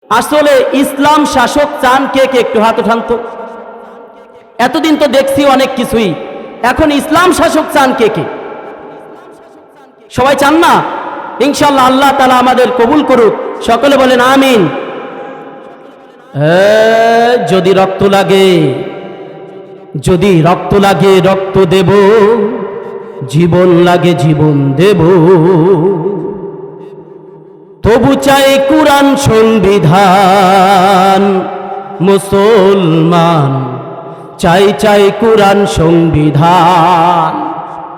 আসলে ইসলাম শাসক চান কে কে? একটু হাত উঠান তো। এতদিন তো দেখছি অনেক কিছুই, এখন ইসলাম শাসক চান কে কে? সবাই চান না? ইনশাআল্লাহ আল্লাহ তাআলা আমাদের কবুল করুক, সকলে বলেন আমিন। যদি রক্ত লাগে, যদি রক্ত লাগে রক্ত দেব, জীবন লাগে জীবন দেব, তবু চাই কুরআন সংবিধান। মুসলমান চাই চাই কুরআন সংবিধান।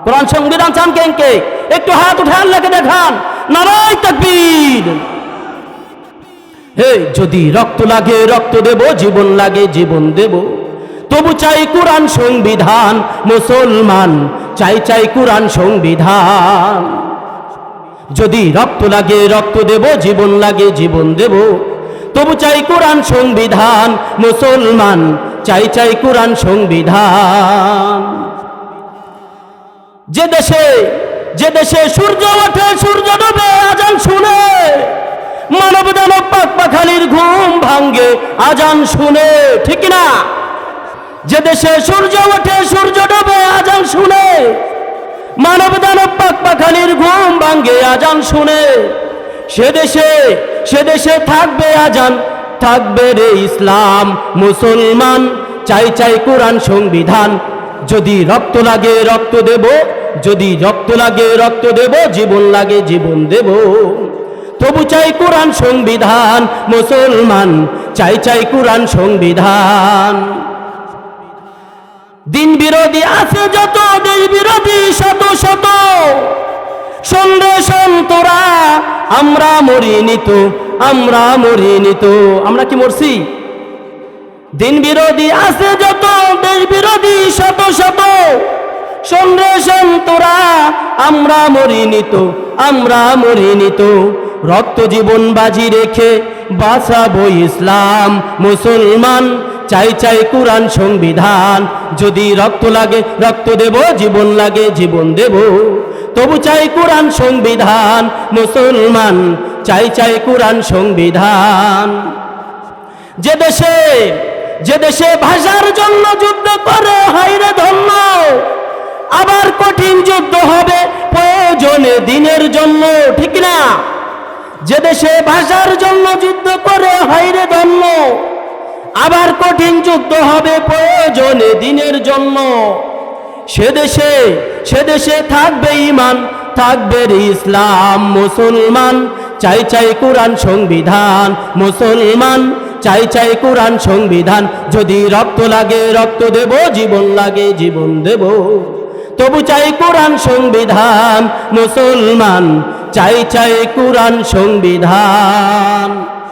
কুরআন সংবিধান চান কে কে? একটু হাত উঠে আল্লাহকে দেখান, নারায়ে তাকবীর। হে, যদি রক্ত লাগে রক্ত দেব, জীবন লাগে জীবন দেব, তবু চাই কুরআন সংবিধান। মুসলমান চাই চাই কুরআন সংবিধান। যদি রক্ত লাগে রক্ত দেব, জীবন লাগে জীবন দেব, তবু চাই কুরআন সংবিধান। মুসলমান চাই চাই কুরআন সংবিধান। যে দেশে সূর্য ওঠে সূর্য ডোবে আজান শুনে, মানব দানব পাক পাখালির ঘুম ভাঙ্গে আজান শুনে, ঠিক না? যে দেশে সূর্য ওঠে সূর্য ডোবে আজান শুনে, মানব দানব পাক পাখালির ঘুম ভাঙ্গে আজান শুনে, সে দেশে থাকবে আজান, থাকবে রে ইসলাম। মুসলমান চাই চাই কুরআন সংবিধান। যদি রক্ত লাগে রক্ত দেব, যদি রক্ত লাগে রক্ত দেব, জীবন লাগে জীবন দেব, তবু চাই কুরআন সংবিধান। মুসলমান চাই চাই কুরআন সংবিধান। দিন বিরোধী আছে যত, দেশ বিরোধী শত শত, সন্দেহ সন্তরা আমরা মরিনি তো, আমরা মরিনি তো। আমরা কি মরছি? দিন বিরোধী আছে যত, দেশ বিরোধী শত শত, সন্দেহ সন্তরা আমরা মরিনি তো, আমরা মরিনি তো। রক্ত জীবন বাজি রেখে বাঁচাবো ইসলাম। মুসলমান চাই চাই কুরআন সংবিধান। যদি রক্ত লাগে রক্ত দেব, জীবন লাগে জীবন দেব, তবু চাই কুরআন সংবিধান। মুসলমান চাই চাই কুরআন সংবিধান। যে দেশে ভাষার জন্য যুদ্ধ করে হায়রে ধন্য, আবার কঠিন যুদ্ধ হবে প্রয়োজনে দিনের জন্য, ঠিক না? যে দেশে ভাষার জন্য যুদ্ধ করে হায়রে ধন্য, আবার কঠিন যুদ্ধ হবে প্রয়োজনে দিনের জন্য। সে দেশে থাকবে ঈমান, থাকবে ইসলাম। মুসলমান চাই চাই কুরআন সংবিধান। মুসলমান চাই চাই কুরআন সংবিধান। যদি রক্ত লাগে রক্ত দেব, জীবন লাগে জীবন দেব, তবু চাই কুরআন সংবিধান। মুসলমান চাই চাই কুরআন সংবিধান।